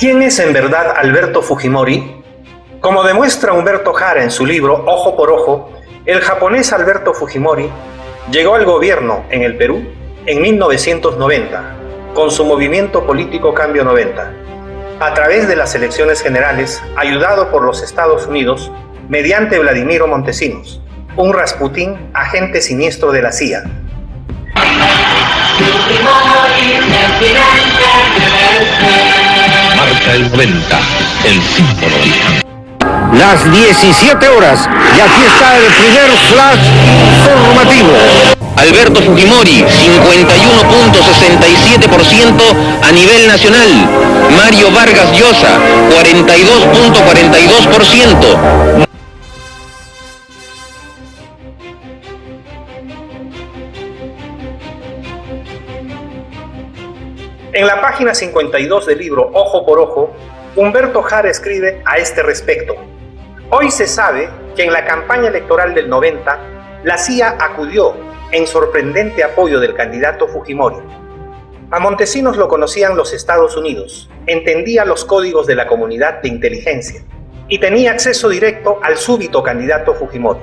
¿Quién es en verdad Alberto Fujimori? Como demuestra Humberto Jara en su libro Ojo por Ojo, el japonés Alberto Fujimori llegó al gobierno en el Perú en 1990, con su movimiento político Cambio 90, a través de las elecciones generales, ayudado por los Estados Unidos mediante Vladimiro Montesinos, un Rasputín agente siniestro de la CIA. Marca el 90, el símbolo original. Las 17 horas y aquí está el primer flash informativo. Alberto Fujimori, 51.67% a nivel nacional. Mario Vargas Llosa, 42.42%. En la página 52 del libro Ojo por Ojo, Humberto Jara escribe a este respecto: hoy se sabe que en la campaña electoral del 90, la CIA acudió en sorprendente apoyo del candidato Fujimori. A Montesinos lo conocían los Estados Unidos, entendía los códigos de la comunidad de inteligencia y tenía acceso directo al súbito candidato Fujimori.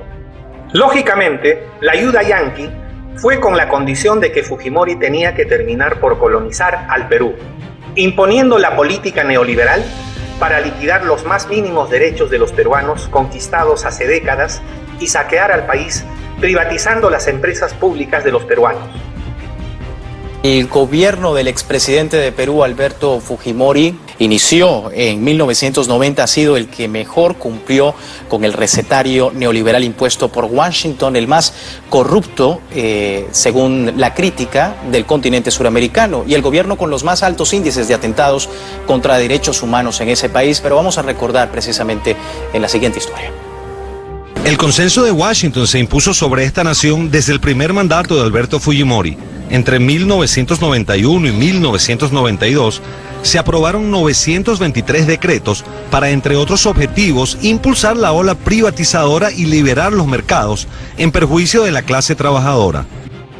Lógicamente, la ayuda yanqui fue con la condición de que Fujimori tenía que terminar por colonizar al Perú, imponiendo la política neoliberal para liquidar los más mínimos derechos de los peruanos conquistados hace décadas y saquear al país privatizando las empresas públicas de los peruanos. El gobierno del expresidente de Perú, Alberto Fujimori, inició en 1990, ha sido el que mejor cumplió con el recetario neoliberal impuesto por Washington, el más corrupto, según la crítica, del continente suramericano, y el gobierno con los más altos índices de atentados contra derechos humanos en ese país. Pero vamos a recordar precisamente en la siguiente historia. El consenso de Washington se impuso sobre esta nación desde el primer mandato de Alberto Fujimori. Entre 1991 y 1992 se aprobaron 923 decretos para, entre otros objetivos, impulsar la ola privatizadora y liberar los mercados en perjuicio de la clase trabajadora.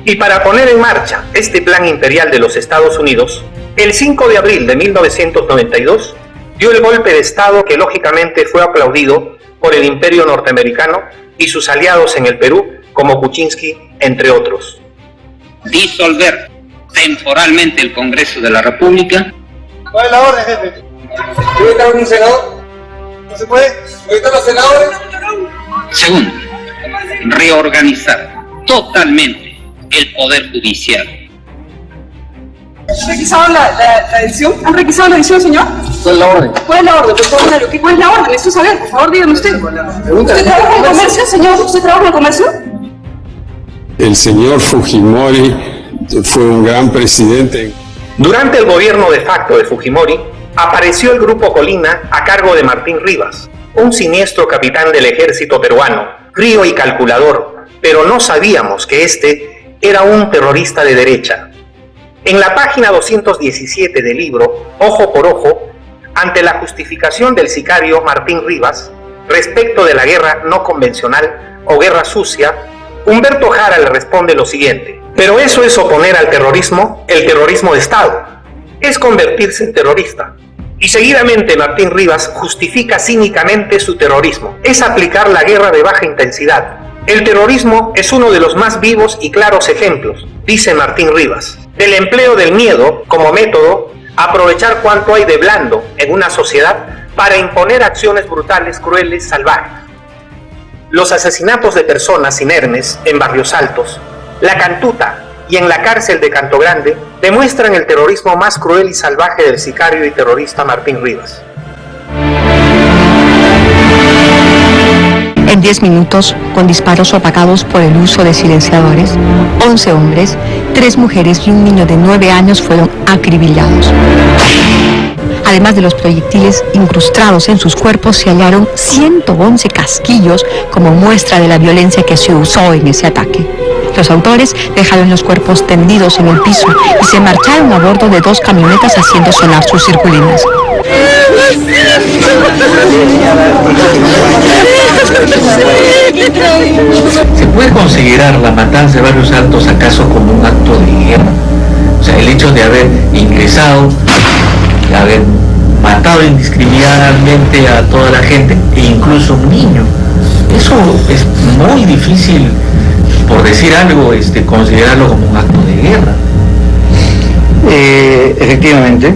Y para poner en marcha este plan imperial de los Estados Unidos, el 5 de abril de 1992 dio el golpe de Estado que lógicamente fue aplaudido por el imperio norteamericano y sus aliados en el Perú, como Kuczynski, entre otros. Disolver temporalmente el Congreso de la República. ¿Cuál es la orden, jefe? ¿Puede estar un senador? ¿No se puede? ¿Puede estar los senadores? Segundo, reorganizar totalmente el Poder Judicial. ¿Han requisado la edición? ¿Han requisado la edición, señor? ¿Cuál es la orden? ¿Cuál es la orden? Por favor, ¿cuál es la orden? Necesito saber, por favor, dígame usted. ¿Usted trabaja en comercio, señor? ¿Usted trabaja en comercio? El señor Fujimori fue un gran presidente. Durante el gobierno de facto de Fujimori, apareció el Grupo Colina a cargo de Martín Rivas, un siniestro capitán del ejército peruano, frío y calculador, pero no sabíamos que este era un terrorista de derecha. En la página 217 del libro Ojo por Ojo, ante la justificación del sicario Martín Rivas respecto de la guerra no convencional o guerra sucia, Humberto Jara le responde lo siguiente: pero eso es oponer al terrorismo el terrorismo de Estado, es convertirse en terrorista. Y seguidamente Martín Rivas justifica cínicamente su terrorismo, es aplicar la guerra de baja intensidad. El terrorismo es uno de los más vivos y claros ejemplos, dice Martín Rivas, del empleo del miedo como método, aprovechar cuanto hay de blando en una sociedad para imponer acciones brutales, crueles, salvajes. Los asesinatos de personas inermes en Barrios Altos, La Cantuta y en la cárcel de Canto Grande demuestran el terrorismo más cruel y salvaje del sicario y terrorista Martín Rivas. En 10 minutos, con disparos opagados por el uso de silenciadores, 11 hombres, 3 mujeres y un niño de 9 años fueron acribillados. Además de los proyectiles incrustados en sus cuerpos, se hallaron 111 casquillos como muestra de la violencia que se usó en ese ataque. Los autores dejaron los cuerpos tendidos en el piso y se marcharon a bordo de 2 camionetas haciendo sonar sus circulinas. ¿Se puede considerar la matanza de Barrios Altos acaso como un acto de guerra? O sea, el hecho de haber ingresado, de haber matado indiscriminadamente a toda la gente, e incluso un niño. Eso es muy difícil, por decir algo, considerarlo como un acto de guerra. Efectivamente,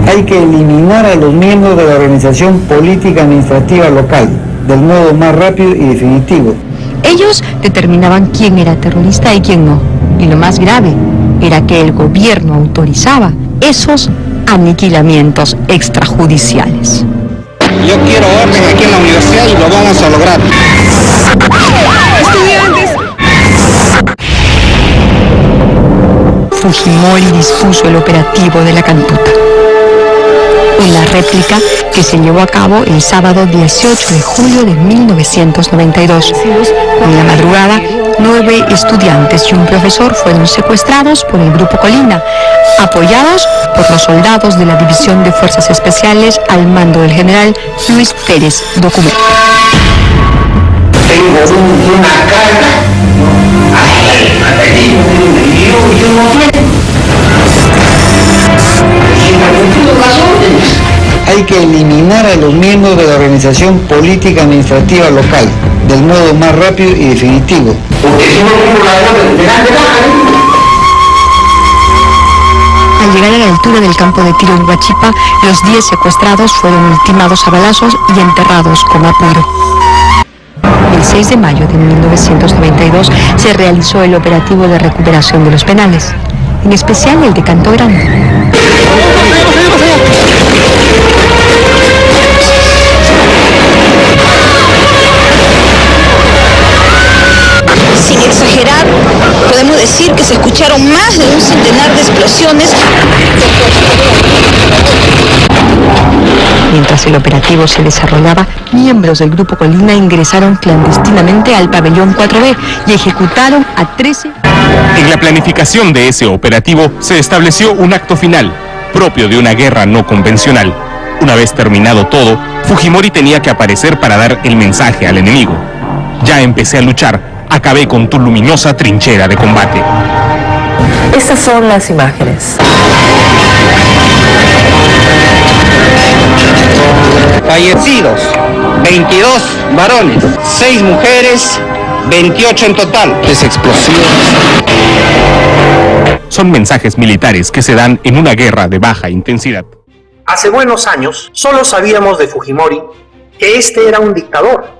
hay que eliminar a los miembros de la organización política administrativa local del modo más rápido y definitivo. Ellos determinaban quién era terrorista y quién no. Y lo más grave era que el gobierno autorizaba esos aniquilamientos extrajudiciales. Yo quiero orden aquí en la universidad y lo vamos a lograr. Estudiantes. Fujimori dispuso el operativo de la Cantuta. Una réplica que se llevó a cabo el sábado 18 de julio de 1992. En la madrugada, 9 estudiantes y un profesor fueron secuestrados por el Grupo Colina, apoyados por los soldados de la División de Fuerzas Especiales al mando del general Luis Pérez Documento. Tengo una carga. Yo no quiero. Hay que eliminar a los miembros de la organización política administrativa local del modo más rápido y definitivo. Porque si no tengo la orden de Al llegar a la altura del campo de tiro en Huachipa, los 10 secuestrados fueron ultimados a balazos y enterrados con apuro. El 6 de mayo de 1992 se realizó el operativo de recuperación de los penales, en especial el de Canto Grande. Sin exagerar, podemos decir que se escucharon más de un centenar de explosiones. Mientras el operativo se desarrollaba, miembros del Grupo Colina ingresaron clandestinamente al pabellón 4B y ejecutaron a 13. En la planificación de ese operativo se estableció un acto final, propio de una guerra no convencional. Una vez terminado todo, Fujimori tenía que aparecer para dar el mensaje al enemigo. Ya empecé a luchar. Acabé con tu luminosa trinchera de combate. Estas son las imágenes. Fallecidos, 22 varones, 6 mujeres, 28 en total. Explosiones. Son mensajes militares que se dan en una guerra de baja intensidad. Hace buenos años, solo sabíamos de Fujimori que este era un dictador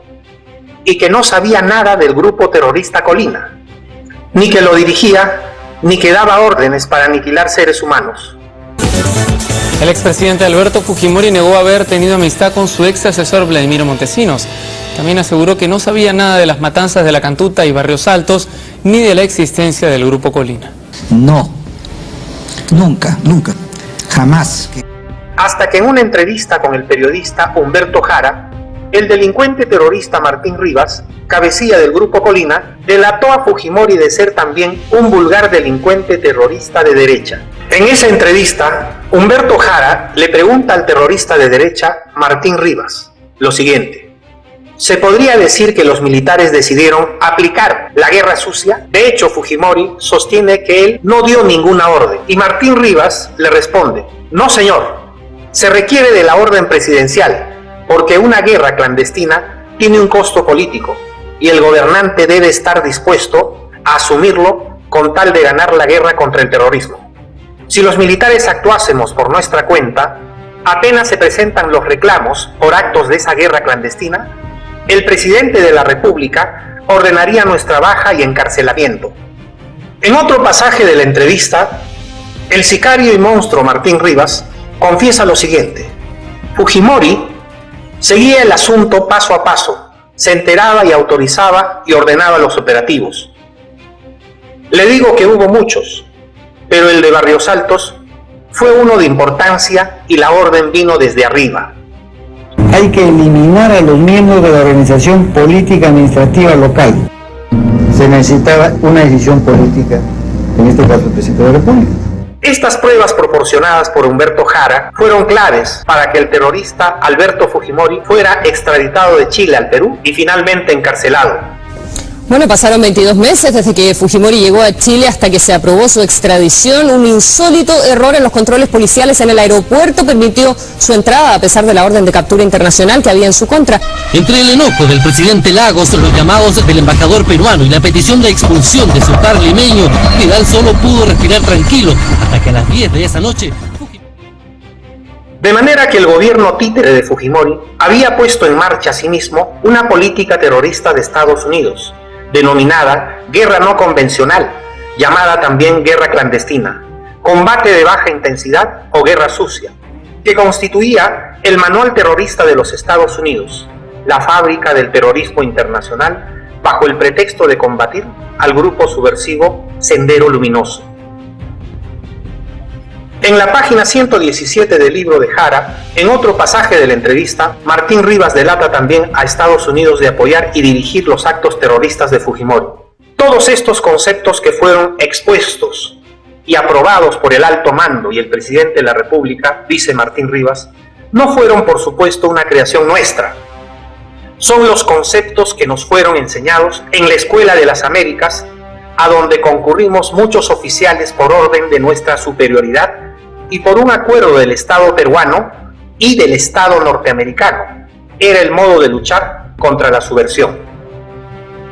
y que no sabía nada del grupo terrorista Colina, ni que lo dirigía, ni que daba órdenes para aniquilar seres humanos. El expresidente Alberto Fujimori negó haber tenido amistad con su ex asesor Vladimiro Montesinos. También aseguró que no sabía nada de las matanzas de la Cantuta y Barrios Altos, ni de la existencia del grupo Colina. No, nunca, jamás. Hasta que en una entrevista con el periodista Humberto Jara, el delincuente terrorista Martín Rivas, cabecilla del grupo Colina, delató a Fujimori de ser también un vulgar delincuente terrorista de derecha. En esa entrevista, Humberto Jara le pregunta al terrorista de derecha, Martín Rivas, lo siguiente: ¿se podría decir que los militares decidieron aplicar la guerra sucia? De hecho, Fujimori sostiene que él no dio ninguna orden, y Martín Rivas le responde: no señor, se requiere de la orden presidencial, porque una guerra clandestina tiene un costo político y el gobernante debe estar dispuesto a asumirlo con tal de ganar la guerra contra el terrorismo. Si los militares actuásemos por nuestra cuenta, apenas se presentan los reclamos por actos de esa guerra clandestina, el presidente de la República ordenaría nuestra baja y encarcelamiento. En otro pasaje de la entrevista, el sicario y monstruo Martín Rivas confiesa lo siguiente: Fujimori seguía el asunto paso a paso, se enteraba y autorizaba y ordenaba los operativos. Le digo que hubo muchos, pero el de Barrios Altos fue uno de importancia y la orden vino desde arriba. Hay que eliminar a los miembros de la organización política administrativa local. Se necesitaba una decisión política, en este caso el presidente de la República. Estas pruebas proporcionadas por Humberto Jara fueron claves para que el terrorista Alberto Fujimori fuera extraditado de Chile al Perú y finalmente encarcelado. Bueno, pasaron 22 meses desde que Fujimori llegó a Chile hasta que se aprobó su extradición. Un insólito error en los controles policiales en el aeropuerto permitió su entrada a pesar de la orden de captura internacional que había en su contra. Entre el enojo del presidente Lagos, los llamados del embajador peruano y la petición de expulsión de su par limeño, Vidal solo pudo respirar tranquilo hasta que a las 10 de esa noche... De manera que el gobierno títere de Fujimori había puesto en marcha asimismo una política terrorista de Estados Unidos, denominada guerra no convencional, llamada también guerra clandestina, combate de baja intensidad o guerra sucia, que constituía el manual terrorista de los Estados Unidos, la fábrica del terrorismo internacional, bajo el pretexto de combatir al grupo subversivo Sendero Luminoso. En la página 117 del libro de Jara, en otro pasaje de la entrevista, Martín Rivas delata también a Estados Unidos de apoyar y dirigir los actos terroristas de Fujimori. Todos estos conceptos que fueron expuestos y aprobados por el alto mando y el presidente de la República, dice Martín Rivas, no fueron por supuesto una creación nuestra. Son los conceptos que nos fueron enseñados en la Escuela de las Américas, a donde concurrimos muchos oficiales por orden de nuestra superioridad y por un acuerdo del Estado peruano y del Estado norteamericano. Era el modo de luchar contra la subversión.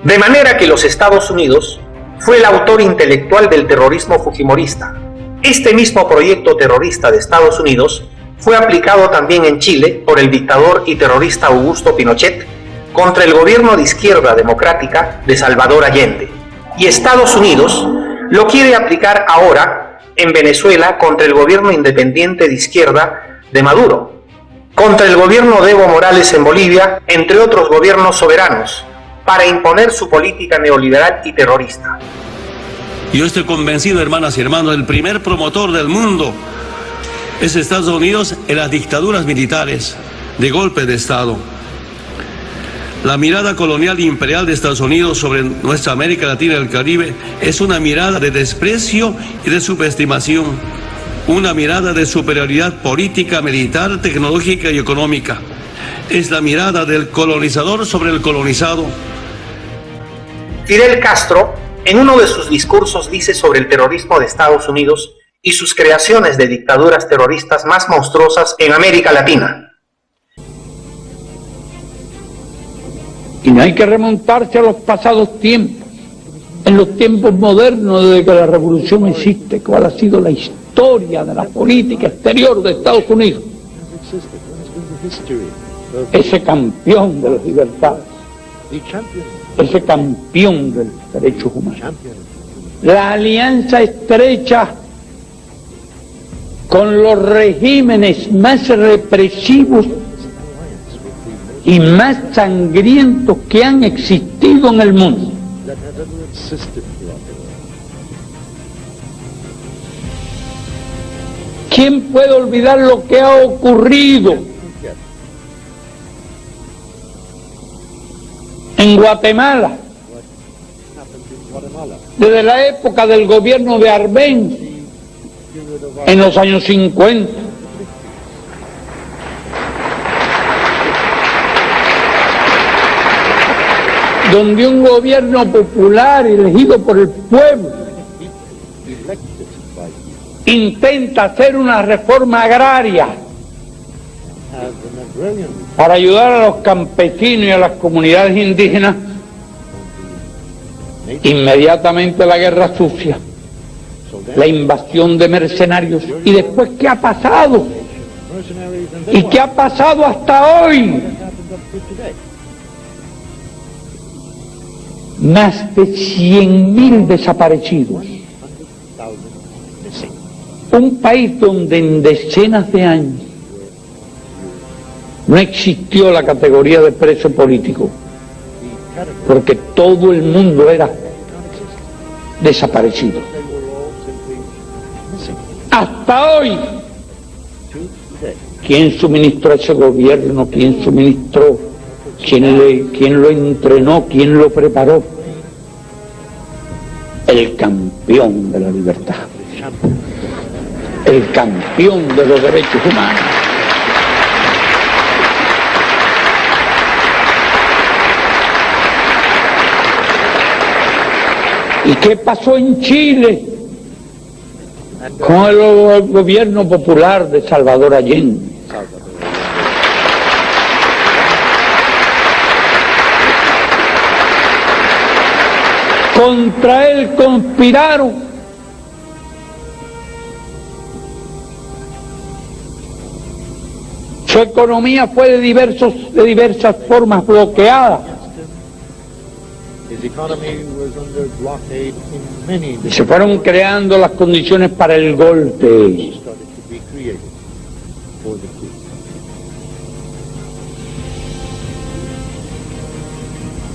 De manera que los Estados Unidos fue el autor intelectual del terrorismo fujimorista. Este mismo proyecto terrorista de Estados Unidos fue aplicado también en Chile por el dictador y terrorista Augusto Pinochet contra el gobierno de izquierda democrática de Salvador Allende. Y Estados Unidos lo quiere aplicar ahora en Venezuela contra el gobierno independiente de izquierda de Maduro, contra el gobierno de Evo Morales en Bolivia, entre otros gobiernos soberanos, para imponer su política neoliberal y terrorista. Yo estoy convencido, hermanas y hermanos, el primer promotor del mundo es Estados Unidos en las dictaduras militares de golpe de Estado. La mirada colonial e imperial de Estados Unidos sobre nuestra América Latina y el Caribe es una mirada de desprecio y de subestimación, una mirada de superioridad política, militar, tecnológica y económica. Es la mirada del colonizador sobre el colonizado. Fidel Castro, en uno de sus discursos, dice sobre el terrorismo de Estados Unidos y sus creaciones de dictaduras terroristas más monstruosas en América Latina. Y no hay que remontarse a los pasados tiempos, en los tiempos modernos desde que la revolución existe, cuál ha sido la historia de la política exterior de Estados Unidos. Ese campeón de las libertades, ese campeón de los derechos humanos. La alianza estrecha con los regímenes más represivos y más sangrientos que han existido en el mundo. ¿Quién puede olvidar lo que ha ocurrido en Guatemala desde la época del gobierno de Arbenz en los años 50? Donde un gobierno popular elegido por el pueblo intenta hacer una reforma agraria para ayudar a los campesinos y a las comunidades indígenas, inmediatamente la guerra sucia, la invasión de mercenarios. ¿Y después qué ha pasado? ¿Y qué ha pasado hasta hoy? Más de 100.000 desaparecidos. Un país donde en decenas de años no existió la categoría de preso político, porque todo el mundo era desaparecido. Hasta hoy, ¿quién suministró ese gobierno? ¿Quién suministró? ¿Quién lo entrenó? ¿Quién lo preparó? El campeón de la libertad, el campeón de los derechos humanos. ¿Y qué pasó en Chile con el gobierno popular de Salvador Allende? Contra él conspiraron. Su economía fue de diversas formas bloqueada. Y se fueron creando las condiciones para el golpe.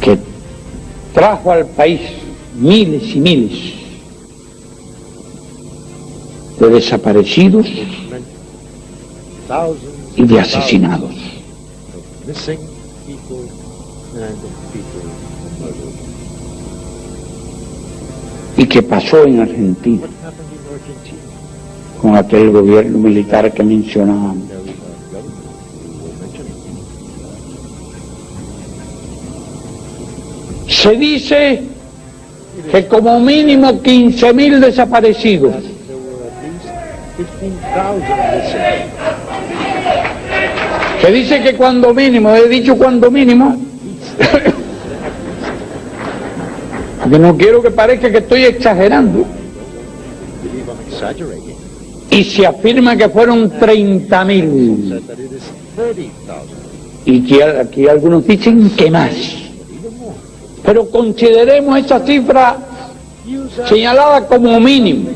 Que trajo al país miles y miles de desaparecidos y de asesinados. ¿Y qué pasó en Argentina con aquel gobierno militar que mencionábamos? Se dice que como mínimo 15.000 desaparecidos. Se dice que cuando mínimo, he dicho cuando mínimo, porque no quiero que parezca que estoy exagerando. Y se afirma que fueron 30.000. Y que aquí algunos dicen que más. Pero consideremos esa cifra señalada como mínimo.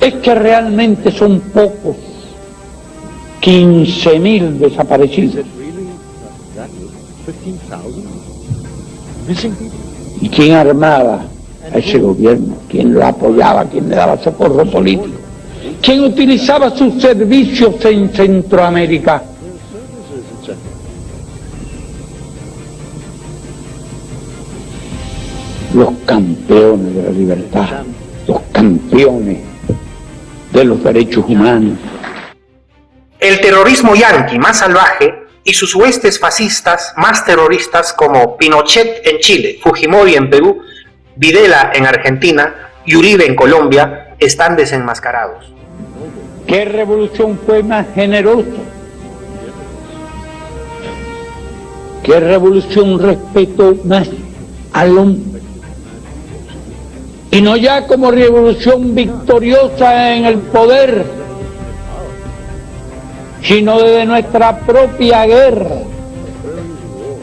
Es que realmente son pocos. 15.000 desaparecidos. ¿Y quién armaba a ese gobierno? ¿Quién lo apoyaba? ¿Quién le daba socorro político? ¿Quién utilizaba sus servicios en Centroamérica? Los campeones de la libertad, los campeones de los derechos humanos. El terrorismo yanqui más salvaje y sus huestes fascistas más terroristas como Pinochet en Chile, Fujimori en Perú, Videla en Argentina y Uribe en Colombia están desenmascarados. ¿Qué revolución fue más generosa? ¿Qué revolución respetó más al hombre? Y no ya como revolución victoriosa en el poder, sino desde nuestra propia guerra,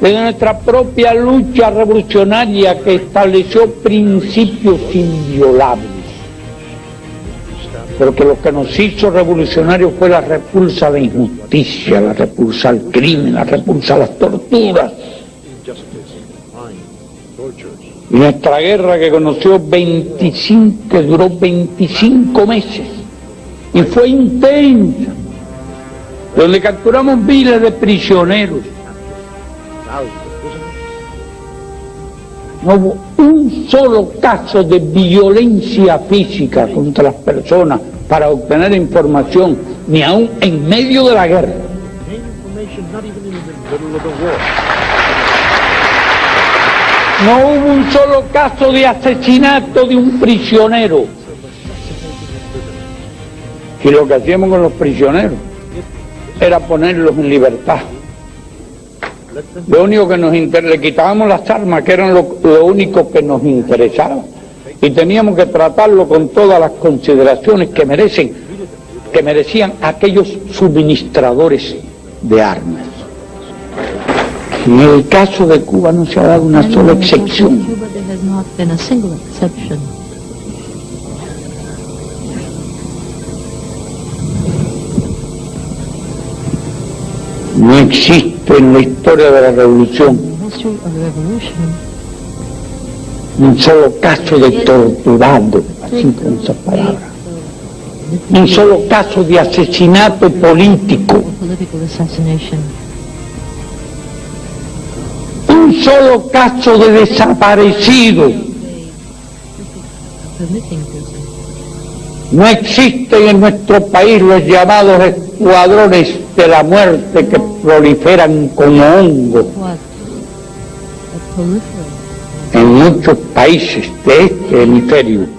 desde nuestra propia lucha revolucionaria que estableció principios inviolables. Pero que lo que nos hizo revolucionarios fue la repulsa a la injusticia, la repulsa al crimen, la repulsa a las torturas. Y nuestra guerra que que duró 25 meses y fue intensa, donde capturamos miles de prisioneros. No hubo un solo caso de violencia física contra las personas para obtener información, ni aún en medio de la guerra. No hubo un solo caso de asesinato de un prisionero. Y lo que hacíamos con los prisioneros era ponerlos en libertad. Lo único que le quitábamos las armas, que eran lo único que nos interesaba. Y teníamos que tratarlo con todas las consideraciones que merecían aquellos suministradores de armas. En el caso de Cuba no se ha dado una sola excepción. No existe en la historia de la revolución un solo caso de torturado, así con esas palabras, un solo caso de asesinato político, un solo caso de desaparecido. No existen en nuestro país los llamados escuadrones de la muerte que proliferan como hongos en muchos países de este hemisferio